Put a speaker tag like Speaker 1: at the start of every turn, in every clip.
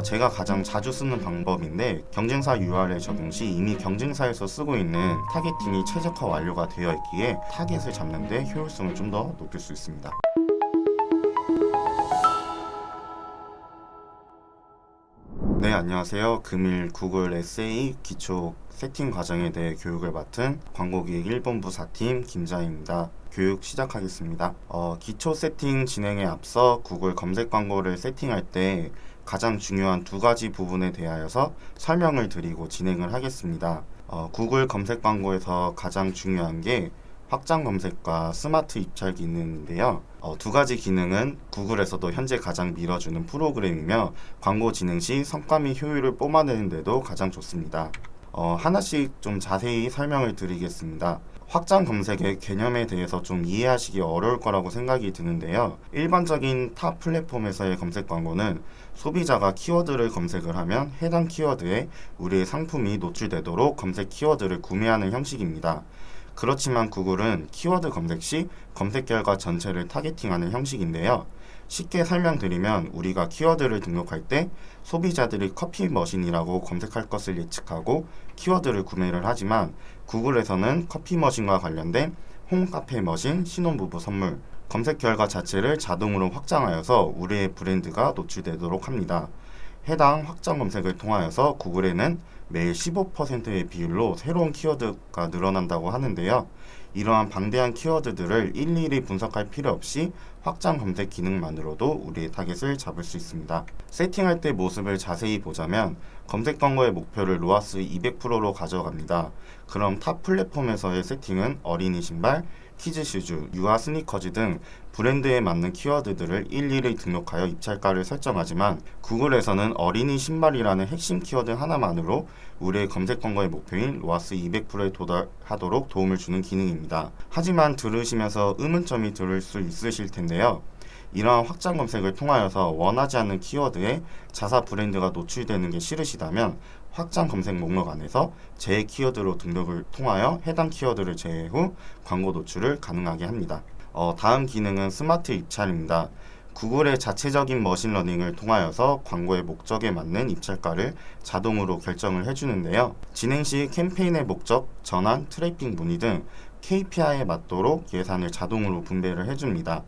Speaker 1: 제가 가장 자주 쓰는 방법인데 경쟁사 URL 적용 시 이미 경쟁사에서 쓰고 있는 타겟팅이 최적화 완료가 되어 있기에 타겟을 잡는 데 효율성을 좀 더 높일 수 있습니다. 네, 안녕하세요. 금일 구글 SA 기초 세팅 과정에 대해 교육을 맡은 광고기획 1본부 4팀 김자희입니다. 교육 시작하겠습니다. 기초 세팅 진행에 앞서 구글 검색 광고를 세팅할 때 가장 중요한 두 가지 부분에 대하여서 설명을 드리고 진행을 하겠습니다. 구글 검색 광고에서 가장 중요한 게 확장 검색과 스마트 입찰 기능인데요. 두 가지 기능은 구글에서도 현재 가장 밀어주는 프로그램이며 광고 진행 시 성과 및 효율을 뽐내는 데도 가장 좋습니다. 하나씩 좀 자세히 설명을 드리겠습니다. 확장 검색의 개념에 대해서 좀 이해하시기 어려울 거라고 생각이 드는데요. 일반적인 타 플랫폼에서의 검색 광고는 소비자가 키워드를 검색을 하면 해당 키워드에 우리의 상품이 노출되도록 검색 키워드를 구매하는 형식입니다. 그렇지만 구글은 키워드 검색 시 검색 결과 전체를 타겟팅하는 형식인데요. 쉽게 설명드리면 우리가 키워드를 등록할 때 소비자들이 커피 머신이라고 검색할 것을 예측하고 키워드를 구매를 하지만 구글에서는 커피 머신과 관련된 홈카페 머신, 신혼부부 선물, 검색 결과 자체를 자동으로 확장하여서 우리의 브랜드가 노출되도록 합니다. 해당 확장 검색을 통하여서 구글에는 매일 15%의 비율로 새로운 키워드가 늘어난다고 하는데요. 이러한 방대한 키워드들을 일일이 분석할 필요 없이 확장 검색 기능만으로도 우리의 타겟을 잡을 수 있습니다. 세팅할 때 모습을 자세히 보자면 검색 광고의 목표를 로아스 200%로 가져갑니다. 그럼 타 플랫폼에서의 세팅은 어린이 신발, 키즈 슈즈, 유아 스니커즈 등 브랜드에 맞는 키워드들을 일일이 등록하여 입찰가를 설정하지만 구글에서는 어린이 신발이라는 핵심 키워드 하나만으로 우리의 검색 광고의 목표인 로아스 200%에 도달하도록 도움을 주는 기능입니다. 하지만 들으시면서 의문점이 들을 수 있으실 텐데요. 이러한 확장 검색을 통하여서 원하지 않는 키워드에 자사 브랜드가 노출되는 게 싫으시다면 확장 검색 목록 안에서 제 키워드로 등록을 통하여 해당 키워드를 제외 후 광고 노출을 가능하게 합니다. 다음 기능은 스마트 입찰입니다. 구글의 자체적인 머신러닝을 통하여서 광고의 목적에 맞는 입찰가를 자동으로 결정을 해주는데요. 진행 시 캠페인의 목적, 전환, 트래픽 문의 등 KPI에 맞도록 예산을 자동으로 분배를 해줍니다.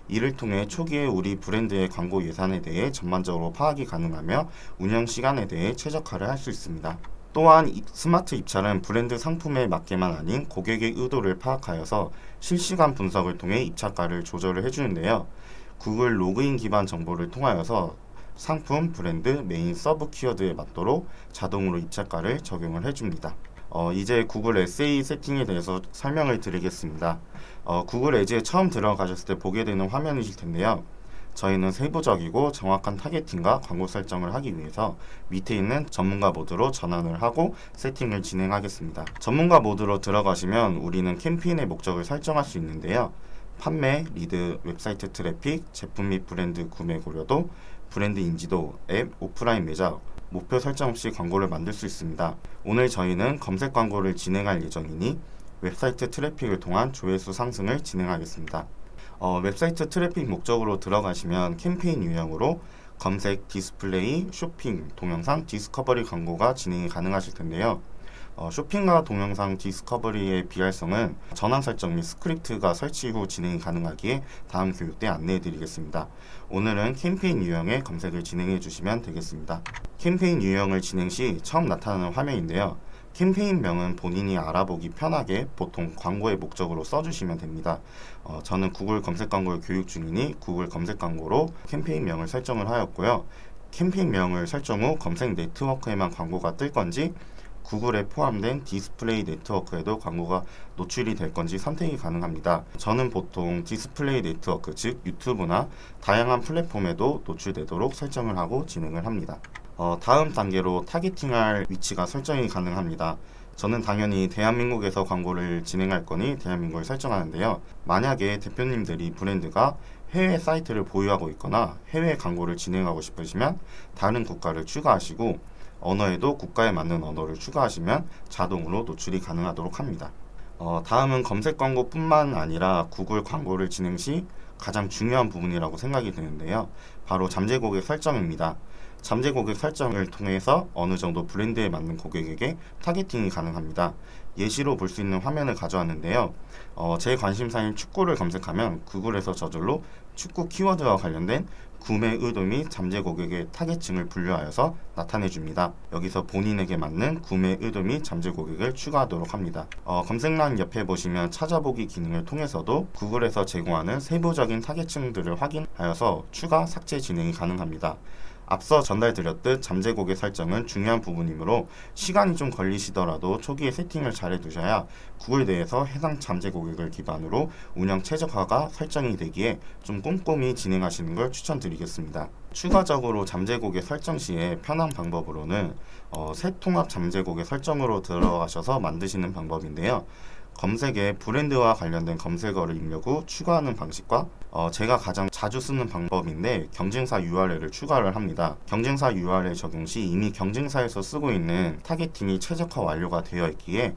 Speaker 1: 이를 통해 초기에 우리 브랜드의 광고 예산에 대해 전반적으로 파악이 가능하며 운영 시간에 대해 최적화를 할 수 있습니다. 또한 스마트 입찰은 브랜드 상품에 맞게만 아닌 고객의 의도를 파악하여서 실시간 분석을 통해 입찰가를 조절을 해주는데요. 구글 로그인 기반 정보를 통하여서 상품, 브랜드, 메인 서브 키워드에 맞도록 자동으로 입찰가를 적용을 해줍니다. 이제 구글 SA 세팅에 대해서 설명을 드리겠습니다. 구글 에즈에 처음 들어가셨을 때 보게 되는 화면이실 텐데요. 저희는 세부적이고 정확한 타겟팅과 광고 설정을 하기 위해서 밑에 있는 전문가 모드로 전환을 하고 세팅을 진행하겠습니다. 전문가 모드로 들어가시면 우리는 캠페인의 목적을 설정할 수 있는데요. 판매, 리드, 웹사이트 트래픽, 제품 및 브랜드 구매 고려도, 브랜드 인지도, 앱, 오프라인 매장, 목표 설정 없이 광고를 만들 수 있습니다. 오늘 저희는 검색 광고를 진행할 예정이니 웹사이트 트래픽을 통한 조회수 상승을 진행하겠습니다. 웹사이트 트래픽 목적으로 들어가시면 캠페인 유형으로 검색, 디스플레이, 쇼핑, 동영상, 디스커버리 광고가 진행이 가능하실 텐데요. 쇼핑과 동영상 디스커버리의 비활성은 전환 설정 및 스크립트가 설치 후 진행이 가능하기에 다음 교육 때 안내해 드리겠습니다. 오늘은 캠페인 유형의 검색을 진행해 주시면 되겠습니다. 캠페인 유형을 진행 시 처음 나타나는 화면인데요. 캠페인명은 본인이 알아보기 편하게 보통 광고의 목적으로 써주시면 됩니다. 저는 구글 검색 광고를 교육 중이니 구글 검색 광고로 캠페인명을 설정을 하였고요. 캠페인명을 설정 후 검색 네트워크에만 광고가 뜰 건지 구글에 포함된 디스플레이 네트워크에도 광고가 노출이 될 건지 선택이 가능합니다. 저는 보통 디스플레이 네트워크, 즉 유튜브나 다양한 플랫폼에도 노출되도록 설정을 하고 진행을 합니다. 다음 단계로 타겟팅할 위치가 설정이 가능합니다. 저는 당연히 대한민국에서 광고를 진행할 거니 대한민국을 설정하는데요. 만약에 대표님들이 브랜드가 해외 사이트를 보유하고 있거나 해외 광고를 진행하고 싶으시면 다른 국가를 추가하시고 언어에도 국가에 맞는 언어를 추가하시면 자동으로 노출이 가능하도록 합니다. 다음은 검색 광고뿐만 아니라 구글 광고를 진행 시 가장 중요한 부분이라고 생각이 드는데요. 바로 잠재 고객 설정입니다. 잠재 고객 설정을 통해서 어느 정도 브랜드에 맞는 고객에게 타겟팅이 가능합니다. 예시로 볼 수 있는 화면을 가져왔는데요. 제 관심사인 축구를 검색하면 구글에서 저절로 축구 키워드와 관련된 구매 의도 및 잠재 고객의 타겟층을 분류하여서 나타내 줍니다. 여기서 본인에게 맞는 구매 의도 및 잠재 고객을 추가하도록 합니다. 검색란 옆에 보시면 찾아보기 기능을 통해서도 구글에서 제공하는 세부적인 타겟층들을 확인하여서 추가 삭제 진행이 가능합니다. 앞서 전달드렸듯 잠재 고객 설정은 중요한 부분이므로 시간이 좀 걸리시더라도 초기에 세팅을 잘 해두셔야 구글 내에서 해당 잠재 고객을 기반으로 운영 최적화가 설정이 되기에 좀 꼼꼼히 진행하시는 걸 추천드리겠습니다. 추가적으로 잠재 고객 설정 시에 편한 방법으로는 새 통합 잠재 고객 설정으로 들어가셔서 만드시는 방법인데요. 검색에 브랜드와 관련된 검색어를 입력 후 추가하는 방식과 제가 가장 자주 쓰는 방법인데 경쟁사 URL을 추가를 합니다. 경쟁사 URL 적용 시 이미 경쟁사에서 쓰고 있는 타겟팅이 최적화 완료가 되어 있기에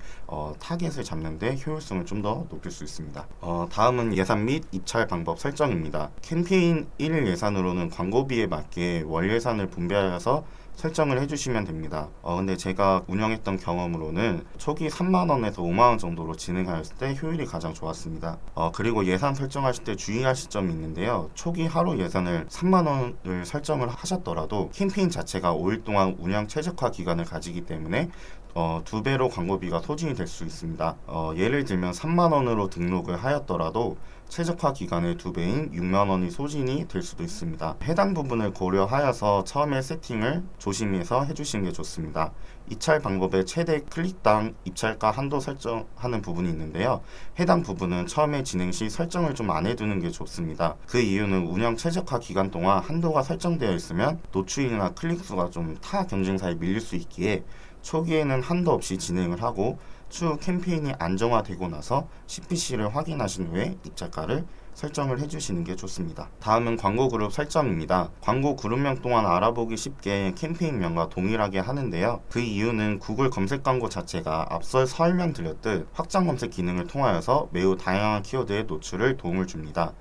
Speaker 1: 타겟을 잡는 데 효율성을 좀 더 높일 수 있습니다. 다음은 예산 및 입찰 방법 설정입니다. 캠페인 1일 예산으로는 광고비에 맞게 월 예산을 분배하여서 설정을 해주시면 됩니다. 근데 제가 운영했던 경험으로는 초기 3만원에서 5만원 정도로 진행하였을 때 효율이 가장 좋았습니다. 그리고 예산 설정하실 때 주의하실 점이 있는데요. 초기 하루 예산을 3만원을 설정을 하셨더라도 캠페인 자체가 5일 동안 운영 최적화 기간을 가지기 때문에 2배로 광고비가 소진이 될 수 있습니다. 예를 들면 3만원으로 등록을 하였더라도 최적화 기간의 2배인 6만원이 소진이 될 수도 있습니다. 해당 부분을 고려하여서 처음에 세팅을 조심해서 해주시는 게 좋습니다. 입찰 방법의 최대 클릭당 입찰가 한도 설정하는 부분이 있는데요. 해당 부분은 처음에 진행 시 설정을 좀 안 해두는 게 좋습니다. 그 이유는 운영 최적화 기간 동안 한도가 설정되어 있으면 노출이나 클릭수가 좀 타 경쟁사에 밀릴 수 있기에 초기에는 한도 없이 진행을 하고 추후 캠페인이 안정화되고 나서 CPC를 확인하신 후에 입찰가를 설정을 해주시는 게 좋습니다. 다음은 광고 그룹 설정입니다. 광고 그룹명 또한 알아보기 쉽게 캠페인명과 동일하게 하는데요. 그 이유는 구글 검색 광고 자체가 앞서 설명드렸듯 확장 검색 기능을 통하여서 매우 다양한 키워드의 노출을 도움을 줍니다.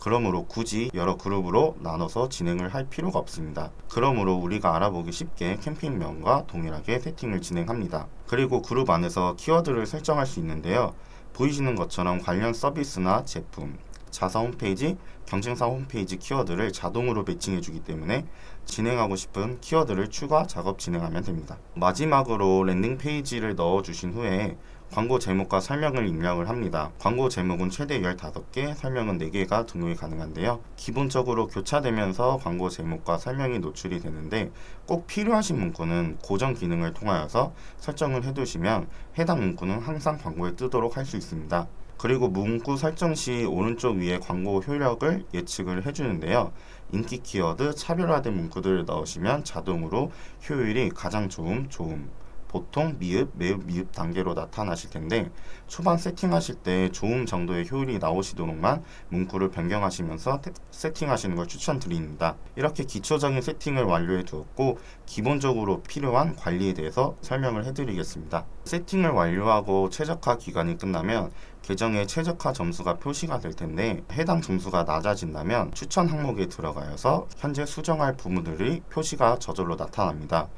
Speaker 1: 그러므로 굳이 여러 그룹으로 나눠서 진행을 할 필요가 없습니다. 그러므로 우리가 알아보기 쉽게 캠페인명과 동일하게 세팅을 진행합니다. 그리고 그룹 안에서 키워드를 설정할 수 있는데요. 보이시는 것처럼 관련 서비스나 제품, 자사 홈페이지, 경쟁사 홈페이지 키워드를 자동으로 매칭해 주기 때문에 진행하고 싶은 키워드를 추가 작업 진행하면 됩니다. 마지막으로 랜딩 페이지를 넣어 주신 후에 광고 제목과 설명을 입력을 합니다. 광고 제목은 최대 15개, 설명은 4개가 등록이 가능한데요. 기본적으로 교차되면서 광고 제목과 설명이 노출이 되는데 꼭 필요하신 문구는 고정 기능을 통하여서 설정을 해두시면 해당 문구는 항상 광고에 뜨도록 할 수 있습니다. 그리고 문구 설정 시 오른쪽 위에 광고 효력을 예측을 해주는데요. 인기 키워드, 차별화된 문구들을 넣으시면 자동으로 효율이 가장 좋음, 보통 미흡, 매우 미흡 단계로 나타나실 텐데 초반 세팅하실 때 좋음 정도의 효율이 나오시도록만 문구를 변경하시면서 세팅하시는 걸 추천드립니다. 이렇게 기초적인 세팅을 완료해 두었고 기본적으로 필요한 관리에 대해서 설명을 해드리겠습니다. 세팅을 완료하고 최적화 기간이 끝나면 계정의 최적화 점수가 표시가 될 텐데 해당 점수가 낮아진다면 추천 항목에 들어가서 현재 수정할 부분들이 표시가 저절로 나타납니다.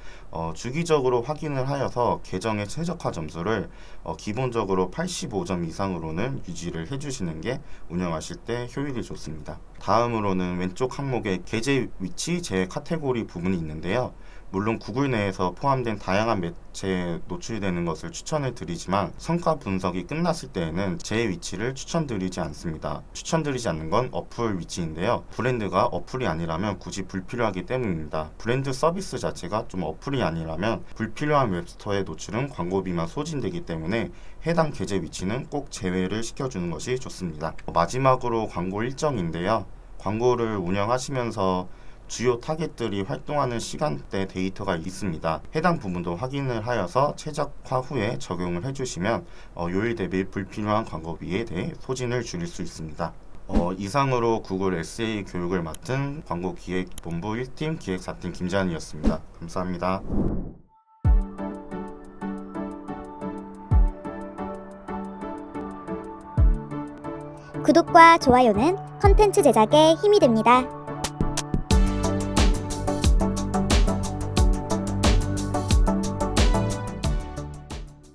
Speaker 1: 주기적으로 확인을 하여서 계정의 최적화 점수를 기본적으로 85점 이상으로는 유지를 해주시는 게 운영하실 때 효율이 좋습니다. 다음으로는 왼쪽 항목에 게재 위치 제 카테고리 부분이 있는데요. 물론 구글 내에서 포함된 다양한 매체에 노출되는 것을 추천을 드리지만 성과 분석이 끝났을 때에는 제 위치를 추천드리지 않습니다. 추천드리지 않는 건 어플 위치인데요. 브랜드가 어플이 아니라면 굳이 불필요하기 때문입니다. 브랜드 서비스 자체가 좀 어플이 아니라면 불필요한 웹스토어의 노출은 광고비만 소진되기 때문에 해당 게재 위치는 꼭 제외를 시켜주는 것이 좋습니다. 마지막으로 광고 일정인데요. 광고를 운영하시면서 주요 타겟들이 활동하는 시간대 데이터가 있습니다. 해당 부분도 확인을 하여서 최적화 후에 적용을 해주시면 요일 대비 불필요한 광고비에 대해 소진을 줄일 수 있습니다. 이상으로 구글 SA 교육을 맡은 광고기획본부 1팀 기획4팀 김재환이었습니다. 감사합니다.
Speaker 2: 구독과 좋아요는 컨텐츠 제작에 힘이 됩니다.